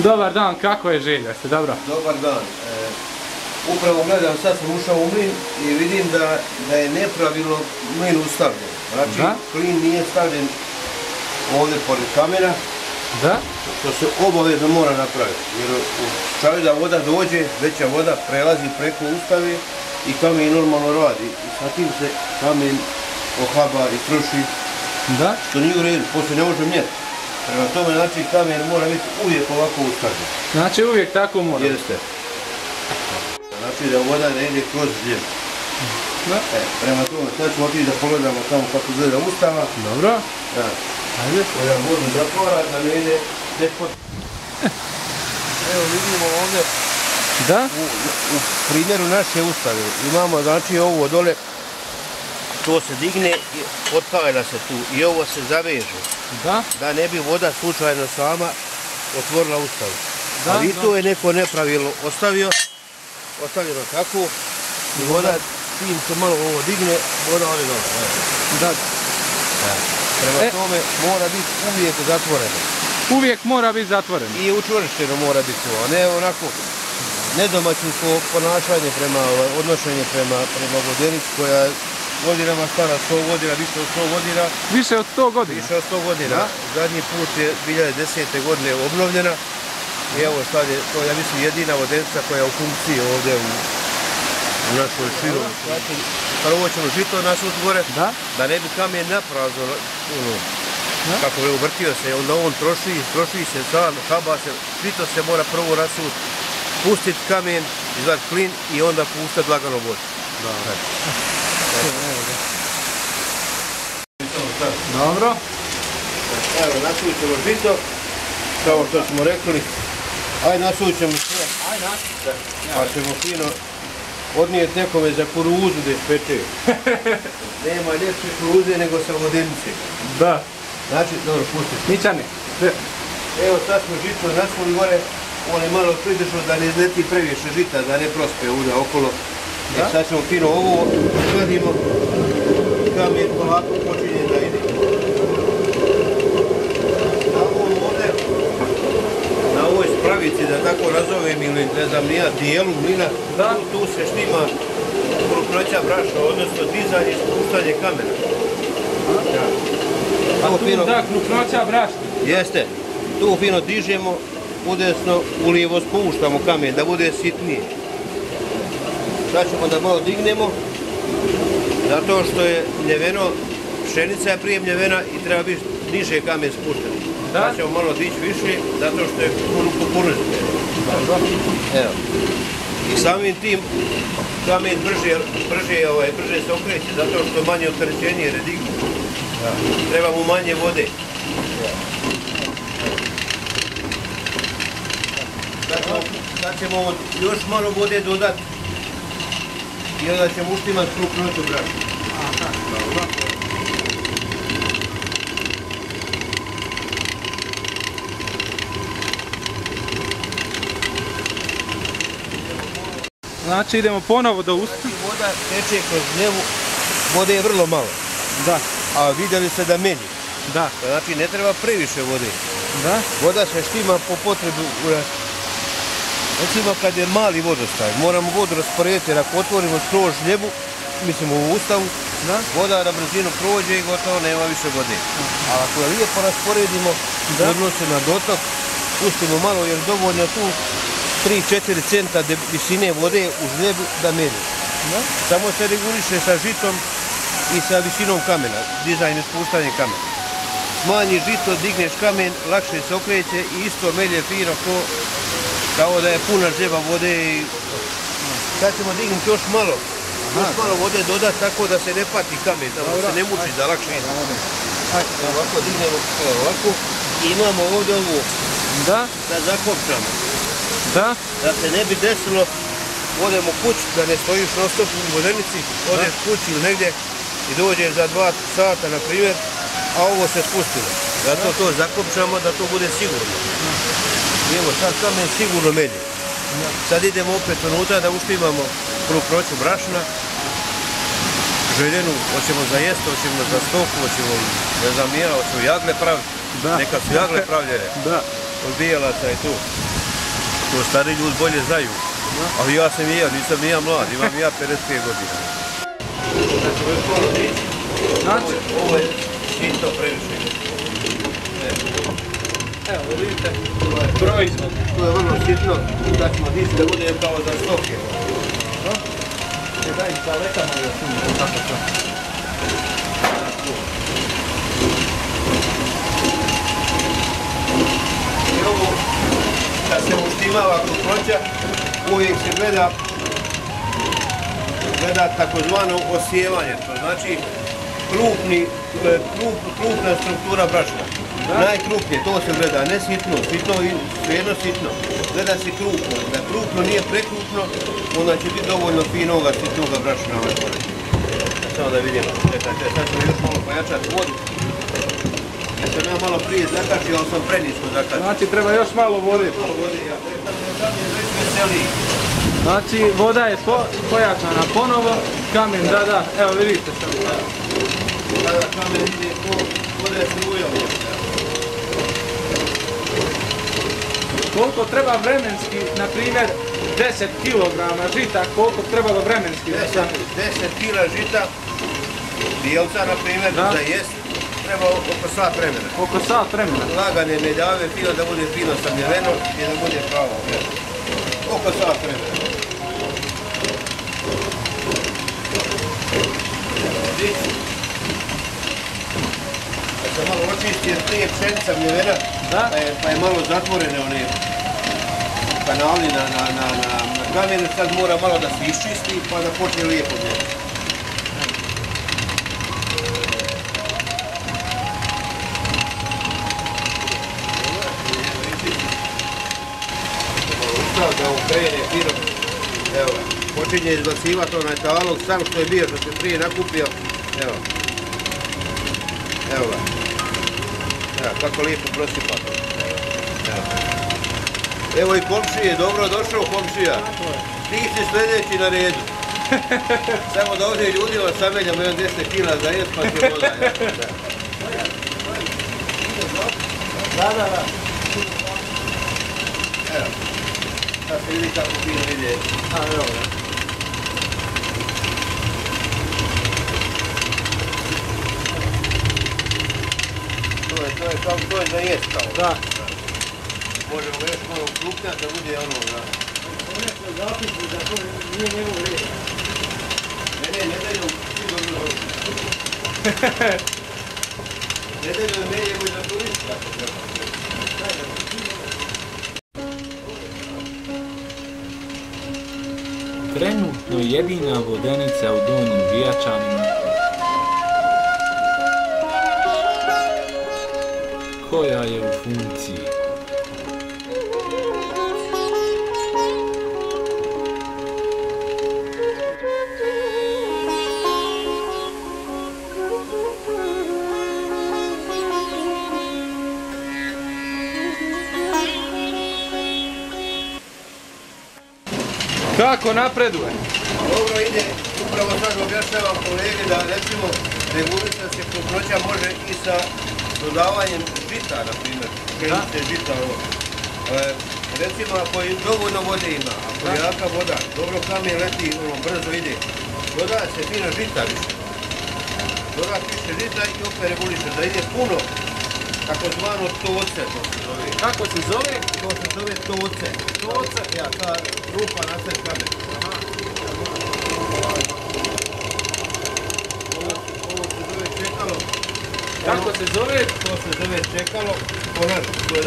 Dobar dan, kako je Želja? Ste dobro? Dobar dan. Upravo gledam, sad sam ušao u mlin i vidim da je nepravilno mlin ustavljen. Znači, plin nije stavljen ovdje pored kamena. Da? To se obavezno mora napraviti. Jer u slučaju da voda dođe, veća voda prelazi preko ustave i kamen normalno radi. I sa tim se kamen ohaba i troši. Da? Što nije u redu, poslije ne može mjeti. Prema tome, znači, kamen mora biti uvijek ovako ustavljen. Znači, uvijek tako mora? Jeste. Znači da voda ne ide kroz žljebu. Prema tome, sad ćemo otići da pogledamo tamo kako gleda ustava. Dobro. Ajde. Ja vodu zatvara da ne ide despot. Evo vidimo ovdje. Da? U primjeru naše ustave imamo znači ovo dole. To se digne i otpavlja se tu i ovo se zaveže. Da? Da ne bi voda slučajno sama otvorila ustavu. Ali to je neko nepravilno ostavljeno tako i voda, čim se malo ovo digne, voda ode dole. Da. Prema tome mora biti uvijek zatvoreno. Uvijek mora biti zatvoreno? I učvršćeno mora biti to, a ne onako nedomaćinsko ponašanje odnošenje prema vodenici koja godinama stara 100 godina, više od 100 godina. Više od 100 godina? Više od 100 godina. Zadnji put je 2010. godine obnovljena. I evo sad je to, ja mislim, jedina vodenica koja je u funkciji ovdje u našoj širom. Prvo ćemo žito nasuti gore, da ne bi kamen naprazno, kako je uvrtio se, onda on troši se, haba se, žito se mora prvo nasuti, pustiti kamen, izvati plin i onda pustiti lagano vodu. Dobro. Evo, nasut ćemo žito, kao što smo rekli. Ajde nasut ćemo sve, pa ćemo fino odnijeti nekome za kuruzu da ispeče. Nema ljepše kuruze nego sa vodenice. Da. Znači, dobro, pustite. Ničani. Evo sad smo žito nasuli gore, on je malo pridržao da ne izleti previše žita, da ne prospe ovdje okolo. Sad ćemo fino ovo skladimo, kamen polako počinje da ide. Na ovoj spravici, da tako nazovem, ili ne znam nija, dijelu mlina, tu se štima krupnoća brašna, odnosno dizanje i spuštanje kamena. A tu da, krupnoća brašna? Jeste. Tu fino dižemo, udesno, ulijevo spuštamo kamen, da bude sitnije. Sad ćemo da malo dignemo, zato što je mljeveno, pšenica je prije mljevena i treba biti niže kamen spušten. Sad ćemo malo dići više, zato što je kukuruz. Evo. I samim tim kamen brže se okreće, zato što manje opterećenje jer je dignut. Treba mu manje vode. Sad ćemo još malo vode dodati. I onda ćemo uštimati krupnoću brašna. Znači idemo ponovo do usta. Voda teče kroz gljevu, vode je vrlo malo. Da. A vidjeli ste da meni. Da. Znači ne treba previše vode. Da. Voda se štima po potrebu. Recimo kad je mali vodostaj, moramo vodu rasporediti jer ako otvorimo skroz žljebu, mislim u ustavu, voda na brzinu prođe i gotovo nema više vode. A ako je lijepo rasporedimo, odnose na dotok, pustimo malo jer dovoljno tu 3-4 centa visine vode u žljebu da meni. Samo se reguliše sa žitom i sa visinom kamena, dizajn i spuštanje kamena. Smanji žito, digneš kamen, lakše se okreće i isto melje fino kao da je puna žljeba vode i sad ćemo dignuti još malo vode dodati tako da se ne pati kamen, da se ne muči, da lakše ide. Ovako dignemo, ovako i imamo ovdje ovo da zakopčamo. Da se ne bi desilo, odemo kući, da ne stojiš non stop u vodenici, odeš kući ili negdje i dođeš za 2 sata na primjer, a ovo se spustilo. Zato to zakopčamo da to bude sigurno. I evo sad kamen sigurno melje. Sad idemo opet unutra da uštimamo krupnoću brašna, željenu, hoćemo za jesti, hoćemo za stoku, hoćemo, ne znam ja, hoćemo jagle praviti. Neka su jagle pravljene. Od bijelaca i tu. To stari ljudi bolje znaju. Ali ja sam i ja, nisam ni ja mlad, imam i ja 55 godina. Znači, Ovo je sitno previše. evo vidite, proizvod. To je vrlo sitno, da ćemo dići da bude kao za stoke. Daj, daleka malo još, tako to. I ovo, kad se uštimava kukroća, uvijek se gleda takozvano osijevanje, to znači krupna struktura brašna. Najkrupnije, to se gleda, ne sitno, svejedno sitno. Gleda se krupno, da krupno nije prekrupno, onda će biti dovoljno finoga, sitnoga brašna ovaj porez. Samo da vidimo, čekajte, sad ćemo još malo pojačati vodu. Ja sam ja malo prije zakačio, ali sam prenisko zakačio. Znači, treba još malo vode. Malo vode, ja sad je već veseliji. Znači, voda je pojačana ponovo, kamen, da, evo vidite samo. Sada kamen ide ko voda je strujalo. Koliko treba vremenski, na primjer, 10 kg žita, koliko trebalo vremenski? 10 kila žita, bijelca, na primjer, za jest, treba oko sat vremena. Oko sat vremena? Lagane meljave, fino da bude fino samljeveno i da bude pravo. Oko sat vremena. Kad se malo očisti, jer prije pšenica mljevena, pa je malo zatvorene one kanali na kamenu, sad mora malo da se iščisti pa da počne lijepo mljevati. Da ovo krene fino, evo, počinje izbacivati onaj talog, sam što je bio, što se prije nakupio, evo ga, evo, kako lijepo prosipati, evo i komšije, dobro došao komšija, ti si sljedeći na redu, samo da ovdje ljudima sameljamo 10 kila za jest pa će voda, Da. evo. Sad se vidi kako fino ide. Evo ga. To je za jest kao. Da. Možemo ga još malo ukrupnjati da bude ono, da. Ovo je zapisno da to nije njegov red. Ne daju svi dobro došli. Ne daju meni je za turista. Trenutno jedina vodenica u Donjim Vijačanima koja je u funkciji. Kako napreduje? Dobro ide, upravo sad objašnjavam kolege da recimo regulisanje kukroća može i sa dodavanjem žita, na primjer, pšenice, žita, recimo ako dovoljno vode ima, ako je jaka voda, dobro kamen leti, brzo ide, doda se fino žita više. Doda više žita i opet reguliše da ide puno, takozvano toce, to se zove. Kako se zove? To se zove toce. Toce? Ja, ta rupa nastaje kamen. Ovo se zove čekalo. Kako se zove? To se zove čekalo.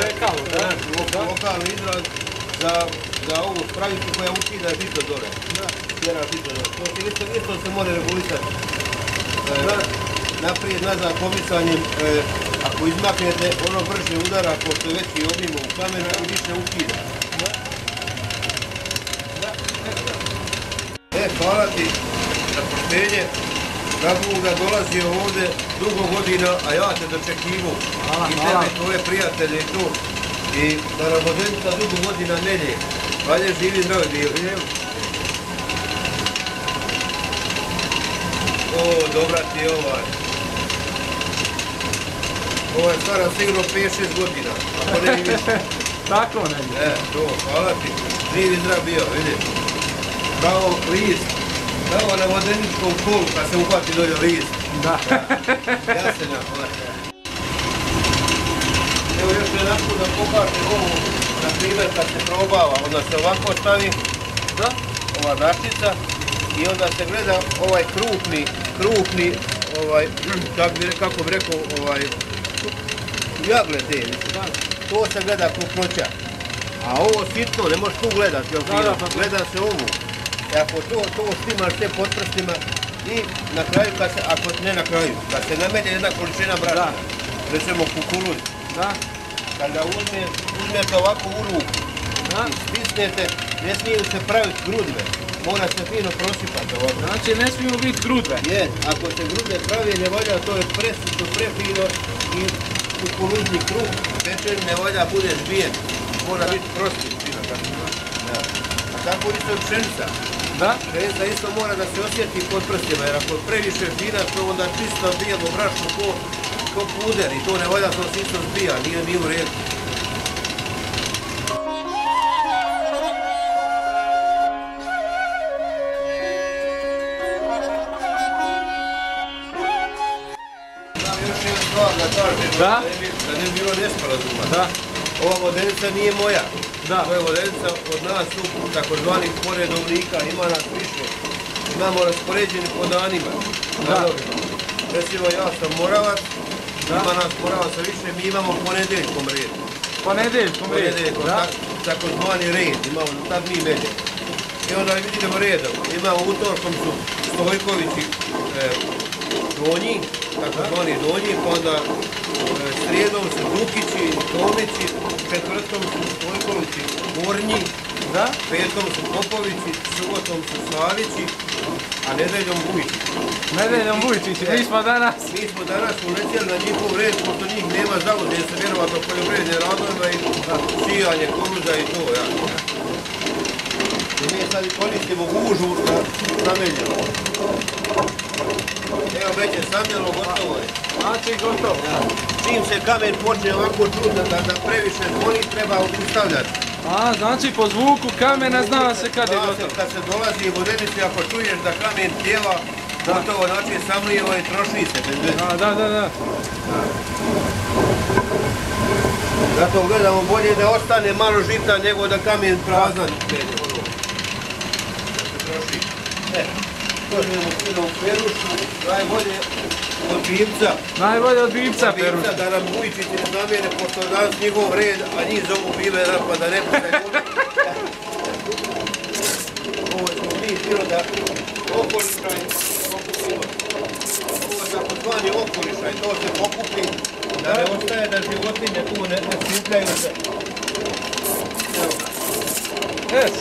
Čekalo, da. Lokalni izraz za ovu spravicu koja ukida žito dole. Tjera žito dole. To se isto se mora regulisati. Naprijed, nazad, pomicanjem. Ako izmaknete, ono brže udara, pošto je veći obim u kamenu i više ukida. Hvala ti za poštenje. Rabuga dolazio ovdje dugo godina, a ja te dočekivao. I tebe, tvoje prijatelje i to. I da nam vodenica dugo godina nelje. Valje živi zdravi dio. O, dobra ti je ovaj. Ovo je stara sigurno 5-6 godina, ako ne i više. Tako negdje. To, hvala ti. Živ i zdrav bio, vidi. Pravo list. Pravo na vodeničkom kolu kad se uhvati dolje list. Da. Ja se Evo još jednako da pokažem ovo, na primjer kad se probava, onda se ovako stavi ova dačica i onda se gleda ovaj krupni, kako bi rekao, jagle te, to se gleda krupnoća. A ovo sitno ne možeš tu gledati, gleda se ovu. I ako to štimaš sve pod prstima i na kraju, kad se namelje jedna količina brašna, recimo kukuruz, kada uzmete ovako u ruku i stisnete, ne smiju se praviti grudve, mora se fino prosipati ovako. Znači ne smiju biti grudve? Je, ako se grudve pravi ne volja, to je presito, prefino i kukuruzni kruh, pečen ne volja bude zbijen, mora biti prostit fino. A tako isto je pšenica. Pšenica isto mora da se osjeti pod prstima, jer ako previše fina, to onda čisto bijemo brašno ko puder i to ne volja, to se isto zbija, nije u redu. Još jedna stvar da kažem, da ne bi bilo nesporazuma. Ova vodenica nije moja. To je vodenica od nas tu, takozvanih poredovnika, ima nas više. Imamo raspoređeni po danima. Recimo ja sam Moravac, ima nas Moravaca više, mi imamo ponedeljkom red. Ponedeljkom red, da? Takozvani red, imamo tad mi melje. I onda vidimo redom, imamo utorkom su Stojkovići donji, takozvani donji, pa onda srijedom su Dukići, Tomići, četvrtom su Stojkovići Gornji, petom su Popovići, subotom su Savići, a nedeljom Vujčići. Nedeljom Vujčići, mi smo danas uletjeli na njihov red, pošto njih nema zavode, jer se vjerovatno poljoprivredne radovima i sijanje kuruza i to, ja. I mi sad koristimo gužu na sameljeno. Evo već je samljeno, gotovo je. Znači gotovo. Čim se kamen počne ovako čuti da previše zvoni, treba ustavljati. Znači po zvuku kamena zna se kad je gotovo. Kad se dolazi u vodenici, ako čuješ da kamen pjeva, gotovo, znači samljivo i troši se. Da. Zato gledamo bolje da ostane malo žita nego da kamen prazan. To ćemo fino u perušu, najbolje od bivca. Najbolje od bivca perušu. Bivca da nam Vujčići ne zamjene, pošto je danas njihov red, a njih zovu bive pa da ne pute ljudi. Ovo smo mi fino da okolišaj pokupimo. Ovo je takozvani okolišaj, to se pokupi, da ne ostaje da životinje tu ne skupljaju se.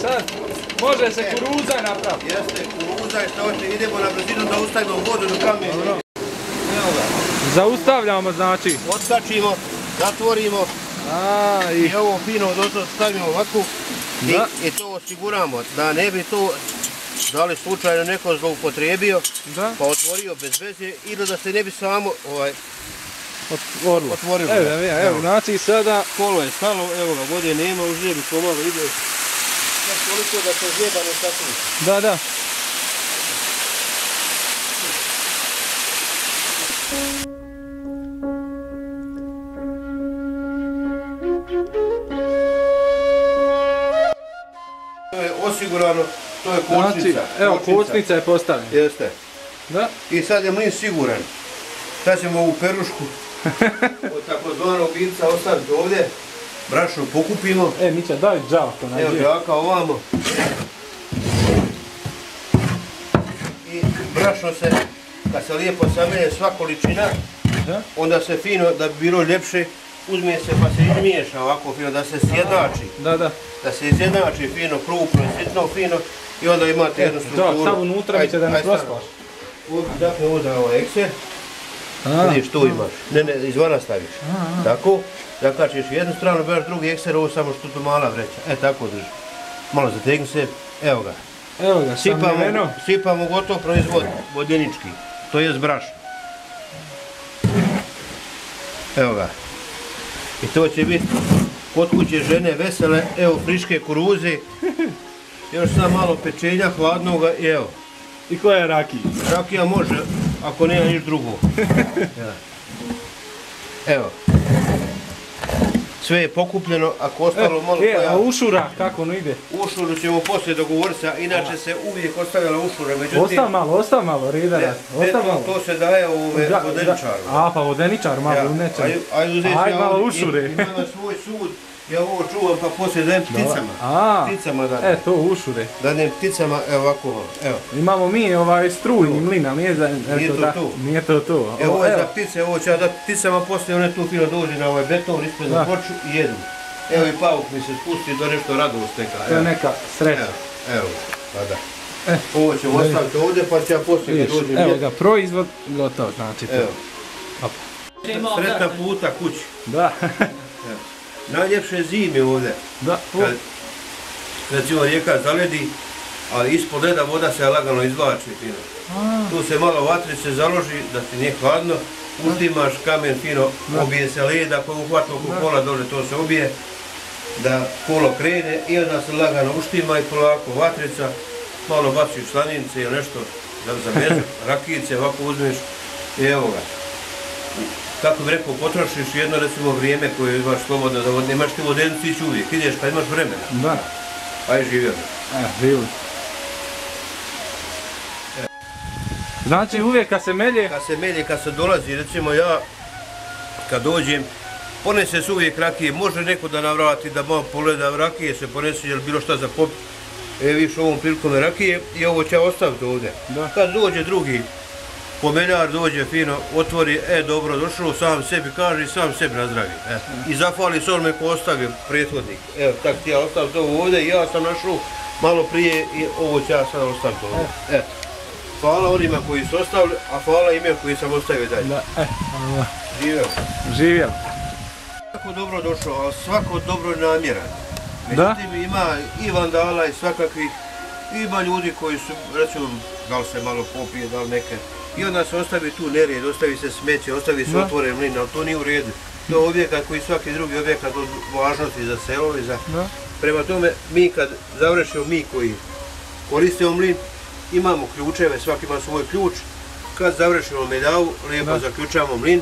Sad. Može se kuruza napraviti. Jeste, kuruza i što hoće, idemo na brzinu da ustavimo vodu do kamena. Evo ga. Zaustavljamo znači. Odskačimo, zatvorimo i ovo fino dozor stavimo ovako i to osiguramo da ne bi to, da li slučajno neko zloupotrijebio pa otvorio bez veze ili da se ne bi samo otvorilo. Evo, znači sada kolo je stalo, evo ga, vode nema, u žljebi pomalo ide. Toliko da se žljeba ne sakrivi. Da. To je osigurano, to je kočnica. Znači, evo, kočnica je postavljena. Jeste. Da. I sad je mlin siguran. Sad ćemo ovu perušku od takozvanog bivca ostaviti ovdje. Brašno pokupimo. Mića, daj džavko. Evo džaka ovamo. I brašno se, kad se lijepo samelje sva količina, onda se fino, da bi bilo ljepše, uzme se pa se izmiješa ovako fino, da se sjednači. Da se izjednači fino, krupno i sitno fino i onda imate jednu strukturu. Sad unutra biće da ne prospaš. Dakle, ovdje ovo ekser. Vidiš, tu imaš. Ne, izvana staviš. Tako. Zakačiš jednu stranu, baš drugi ekser, ovo samo što tu mala vreća. Tako drži. Malo zategni se, evo ga. Sipamo gotov proizvod, vodenički, to je brašno. Evo ga. I to će biti kod kuće žene vesele, evo friške kuruze, još sam malo pečenja hladnoga i evo. I koja je rakija? Rakija može, ako nema niš drugo. Evo. Sve je pokupljeno, ako ostalo malo koja... A ušura, kako ono ide? Ušuru ćemo poslije dogovoriti se, inače se uvijek ostavljala ušura, međutim... Ostav malo, Ridara, ostav malo. To se daje vodeničaru. A, pa vodeničar malo uneče. Ajde malo ušure. Imam svoj sud, ja ovo čuvam pa poslije dajem pticama. Pticama dajem. To ušure. Dajem pticama, evo ovako, evo. Imamo mi strujni mlin, ali nije za... Nije to to. Evo ovo je za ptice, ovo ću ja dati pticama, poslije one tu fino dođe na ovaj beton, ispred na poču i jedu. Evo i pauk mi se spusti do nešto radost neka. To je neka sreća. Evo, pa da. Ovo ćemo ostaviti ovdje pa ću ja poslije kad dođem. Evo ga, proizvod gotov, znači to. Sretna puta kući. Da. Najljepše zime ovdje. Da. Recimo rijeka zaledi, ali ispod leda voda se lagano izvlači. Tu se malo vatrice založi da ti nije hladno. Uštimaš kamen fino, obije se led, ako je uhvatno oko kola dole to se obije. Da kolo krene i onda se lagano uštima i polako vatrica. Malo baciš slanince ili nešto za mezu, rakijice, ovako uzmeš i evo ga. Kako bi rekao, potrošiš jedno recimo vrijeme koje imaš slobodno da nemaš ti vodenicu ići uvijek, ideš kad imaš vremena. Da. Aj živio. Živio. Znači uvijek kad se melje? Kad se dolazi, recimo ja, kad dođem, ponese se uvijek rakije, može neko da navrati da malo pogleda rakije, se ponese ili bilo šta za popit. Viš ovom prilikom rakije i ovo će ostaviti ovdje. Kad dođe drugi pomeljar, dođe fino, otvori, dobro došao, sam sebi kaže i sam sebi nazdravi. I zahvali se onome ko ostavio prethodnik. Evo, tako ti ja ostaviti ovo ovdje i ja sam našao malo prije i ovo ću ja sad ostaviti ovdje. Hvala onima koji su ostavili, a hvala ime koji sam ostavio dalje. Živjel. Živjel. Svako dobro došao, ali svako dobro namjeran. Međutim, ima i vandala i svakakvih, ima ljudi koji su, recimo, da li se malo popije, da li neke. I onda se ostavi tu nered, ostavi se smeće, ostavi se otvoren mlin, ali to nije u redu. To je objekat koji svaki drugi objekat od važnosti za selo i za... Prema tome, mi kad završimo, mi koji koristimo mlin, imamo ključeve, svaki ima svoj ključ. Kad završimo medjavu, lijepo zaključamo mlin.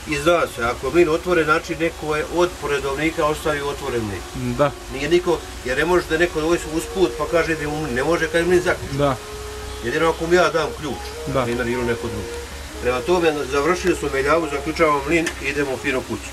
I zna se, ako je mlin otvoren, znači neko je od poredovnika ostavio otvoren mlin. Da. Nije niko, jer ne može da neko dođe usput pa kaže da je u mlin, ne može kad je mlin zaključen. Da. Jedino ako mi ja dam ključ, primjer ili neko drugi. Prema tome, završili smo medjavu, zaključavamo mlin i idemo fino kući.